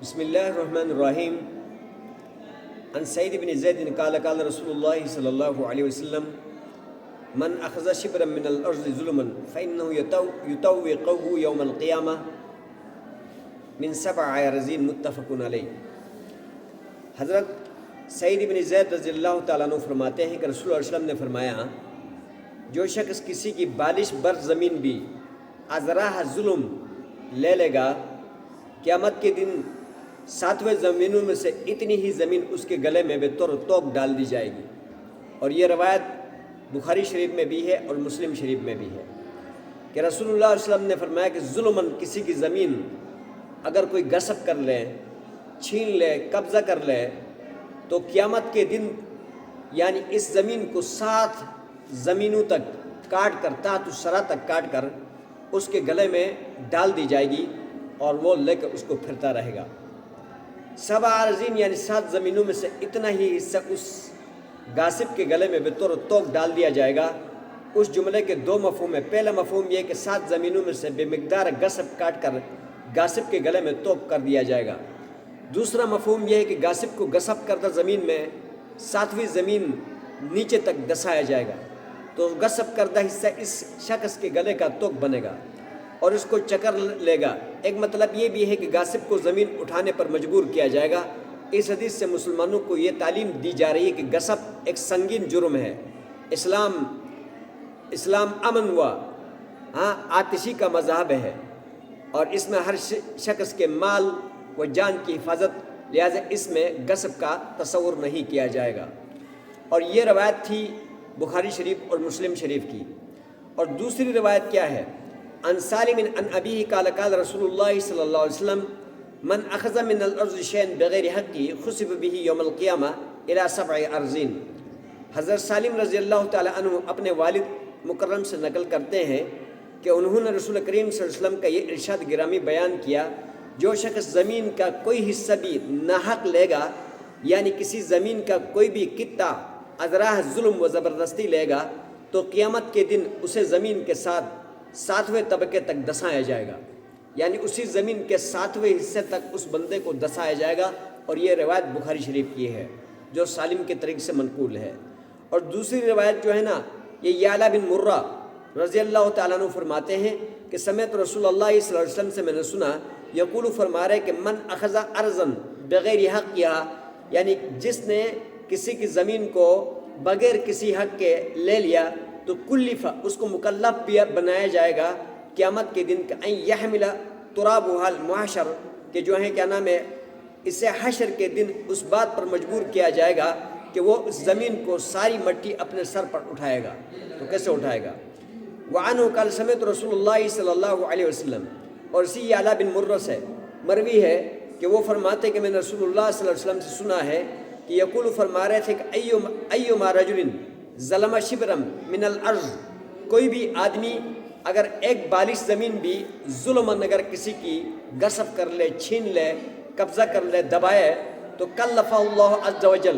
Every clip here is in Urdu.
بسم اللہ الرحمن الرحیم عن سعید بن زید قال قال رسول اللہ صلی اللہ علیہ وسلم من اخذ شبرا من الارض ظلما فانه يطوقه يوم القیامہ من 7 ارضین متفق علیہ۔ حضرت سعید بن زید رضی اللہ تعالیٰ عنہ فرماتے ہیں کہ رسول اللہ علیہ وسلم نے فرمایا، جو شخص کسی کی بالش بر زمین بھی ازراہ ظلم لے لے گا، قیامت کے دن 7 زمینوں میں سے اتنی ہی زمین اس کے گلے میں بے طور توق ڈال دی جائے گی۔ اور یہ روایت بخاری شریف میں بھی ہے اور مسلم شریف میں بھی ہے کہ رسول اللہ علیہ وسلم نے فرمایا کہ ظلماً کسی کی زمین اگر کوئی غصب کر لے، چھین لے، قبضہ کر لے، تو قیامت کے دن یعنی اس زمین کو 7 زمینوں تک کاٹ کر، تحت الثری تک کاٹ کر اس کے گلے میں ڈال دی جائے گی اور وہ لے کر اس کو پھرتا رہے گا۔ 7 ارضین یعنی 7 زمینوں میں سے اتنا ہی حصہ اس غاصب کے گلے میں بے طور توق ڈال دیا جائے گا۔ اس جملے کے 2 مفہوم ہیں۔ پہلا مفہوم یہ کہ 7 زمینوں میں سے بے مقدار غصب کاٹ کر غاصب کے گلے میں توق کر دیا جائے گا۔ دوسرا مفہوم یہ ہے کہ غاصب کو غصب کردہ زمین میں 7ویں زمین نیچے تک دسایا جائے گا، تو غصب کردہ حصہ اس شخص کے گلے کا توق بنے گا اور اس کو چکر لے گا۔ ایک مطلب یہ بھی ہے کہ غاصب کو زمین اٹھانے پر مجبور کیا جائے گا۔ اس حدیث سے مسلمانوں کو یہ تعلیم دی جا رہی ہے کہ غصب ایک سنگین جرم ہے۔ اسلام امن و آتشی کا مذہب ہے اور اس میں ہر شخص کے مال و جان کی حفاظت، لہٰذا اس میں غصب کا تصور نہیں کیا جائے گا۔ اور یہ روایت تھی بخاری شریف اور مسلم شریف کی۔ اور دوسری روایت کیا ہے؟ عن سالم عن ابیہ قال قال رسول اللہ صلی اللہ علیہ وسلم من اخذ من الارض شیئا بغیر حقی خسف به یوم القیامہ الی 7 ارضین۔ حضرت سالم رضی اللہ تعالی عنہ اپنے والد مکرم سے نقل کرتے ہیں کہ انہوں نے رسول کریم صلی اللہ علیہ وسلم کا یہ ارشاد گرامی بیان کیا، جو شخص زمین کا کوئی حصہ بھی ناحق لے گا، یعنی کسی زمین کا کوئی بھی قطعہ ازراہ ظلم و زبردستی لے گا، تو قیامت کے دن اسے زمین کے ساتھ 7ویں طبقے تک دسایا جائے گا، یعنی اسی زمین کے 7ویں حصے تک اس بندے کو دسایا جائے گا۔ اور یہ روایت بخاری شریف کی ہے جو سالم کے طریق سے منقول ہے۔ اور دوسری روایت جو ہے نا، یہ یعلا بن مرہ رضی اللہ تعالیٰ عنہ فرماتے ہیں کہ سمعت رسول اللہ صلی اللہ علیہ وسلم سے میں نے سنا، یقول فرما رہے کہ من اخذ ارضا بغیر حق کیا، یعنی جس نے کسی کی زمین کو بغیر کسی حق کے لے لیا تو کلف اس کو مکلف بنایا جائے گا قیامت کے دن کہ ان یحمل ترابها المحشر، کہ جو ہے کیا نام ہے، اسے حشر کے دن اس بات پر مجبور کیا جائے گا کہ وہ اس زمین کو ساری مٹی اپنے سر پر اٹھائے گا۔ تو کیسے اٹھائے گا؟ وعنہ قال سمعت رسول اللہ صلی اللہ علیہ وسلم، اور اسی یعلا بن مرہ سے مروی ہے کہ وہ فرماتے کہ میں نے رسول اللہ صلی اللہ علیہ وسلم سے سنا ہے کہ یقول فرما رہے تھے کہ ایما رجل ظلم شبرا من الارض، کوئی بھی آدمی اگر ایک بالش زمین بھی ظلماً اگر کسی کی غصب کر لے، چھین لے، قبضہ کر لے، دبائے، تو کلفہ اللہ عز وجل،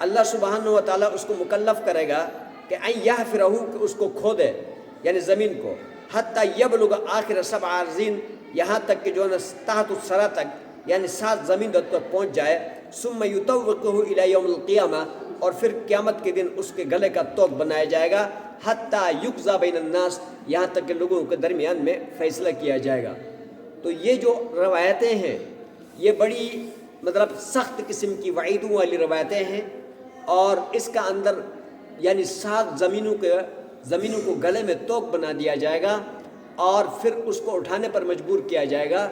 اللہ سبحانہ و تعالیٰ اس کو مکلف کرے گا کہ ان یحفرہ، کہ اس کو کھودے یعنی زمین کو، حتی یبلغ آخر 7 ارضین، یہاں تک کہ جو ہے تحت الثری تک یعنی 7 زمین تک پہنچ جائے، ثم یطوقہ الی یوم القیامہ، اور پھر قیامت کے دن اس کے گلے کا توق بنایا جائے گا، حتی یقضی بین الناس، یہاں تک کہ لوگوں کے درمیان میں فیصلہ کیا جائے گا۔ تو یہ جو روایتیں ہیں یہ بڑی سخت قسم کی وعیدوں والی روایتیں ہیں، اور اس کا اندر یعنی 7 زمینوں کو گلے میں توق بنا دیا جائے گا اور پھر اس کو اٹھانے پر مجبور کیا جائے گا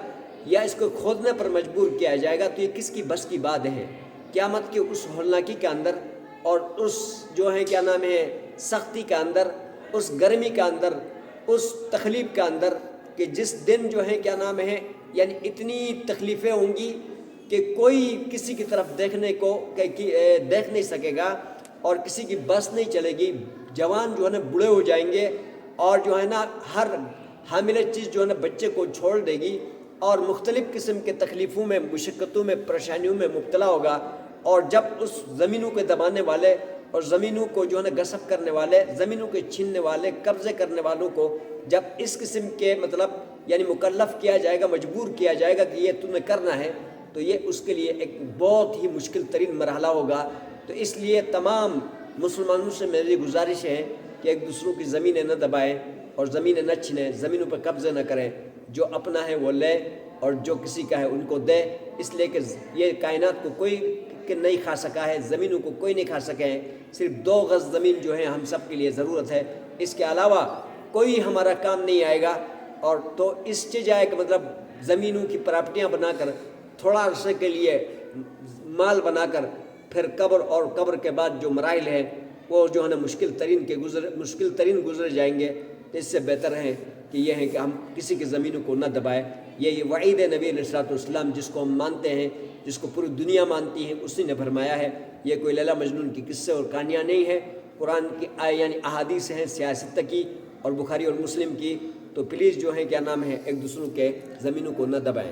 یا اس کو کھودنے پر مجبور کیا جائے گا۔ تو یہ کس کی بس کی بات ہے؟ قیامت کے اس ہولناکی کے اندر اور اس جو ہے کیا نام ہے سختی کے اندر، اس گرمی کے اندر، اس تکلیف کے اندر، کہ جس دن جو ہے کیا نام ہے یعنی اتنی تکلیفیں ہوں گی کہ کوئی کسی کی طرف دیکھ نہیں سکے گا اور کسی کی بس نہیں چلے گی۔ جوان جو ہے نا بوڑھے ہو جائیں گے اور جو ہے نا ہر حاملہ چیز جو ہے نا بچے کو چھوڑ دے گی اور مختلف قسم کے تکلیفوں میں، مشقتوں میں، پریشانیوں میں مبتلا ہوگا۔ اور جب اس زمینوں کے دبانے والے اور زمینوں کو جو ہے نا غصب کرنے والے، زمینوں کے چھیننے والے، قبضے کرنے والوں کو جب اس قسم کے یعنی مکلف کیا جائے گا، مجبور کیا جائے گا کہ یہ تمہیں کرنا ہے، تو یہ اس کے لیے ایک بہت ہی مشکل ترین مرحلہ ہوگا۔ تو اس لیے تمام مسلمانوں سے میری گزارش ہے کہ ایک دوسروں کی زمینیں نہ دبائیں اور زمینیں نہ چھینیں، زمینوں پر قبضہ نہ کریں، جو اپنا ہے وہ لے اور جو کسی کا ہے ان کو دے، اس لیے کہ یہ کائنات کو کوئی نہیں کھا سکا ہے، زمینوں کو کوئی نہیں کھا سکے ہیں، صرف 2 گز زمین جو ہے ہم سب کے لیے ضرورت ہے، اس کے علاوہ کوئی ہمارا کام نہیں آئے گا۔ اور تو اس سے جائے کہ مطلب زمینوں کی پراپرٹیاں بنا کر تھوڑا عرصے کے لیے مال بنا کر پھر قبر اور قبر کے بعد جو مراحل ہیں وہ جو ہے نا مشکل ترین گزر جائیں گے۔ اس سے بہتر ہے کہ یہ ہے کہ ہم کسی کی زمینوں کو نہ دبائیں۔ یہ وعید نبی علیہ الصلوۃ والسلام جس کو ہم مانتے ہیں، جس کو پوری دنیا مانتی ہے، اسی نے فرمایا ہے۔ یہ کوئی لیلا مجنون کی قصے اور کہانیاں نہیں ہیں، قرآن کی یعنی احادیث ہیں سیاست کی اور بخاری اور مسلم کی۔ تو پلیز جو ہے کیا نام ہے ایک دوسروں کے زمینوں کو نہ دبائیں۔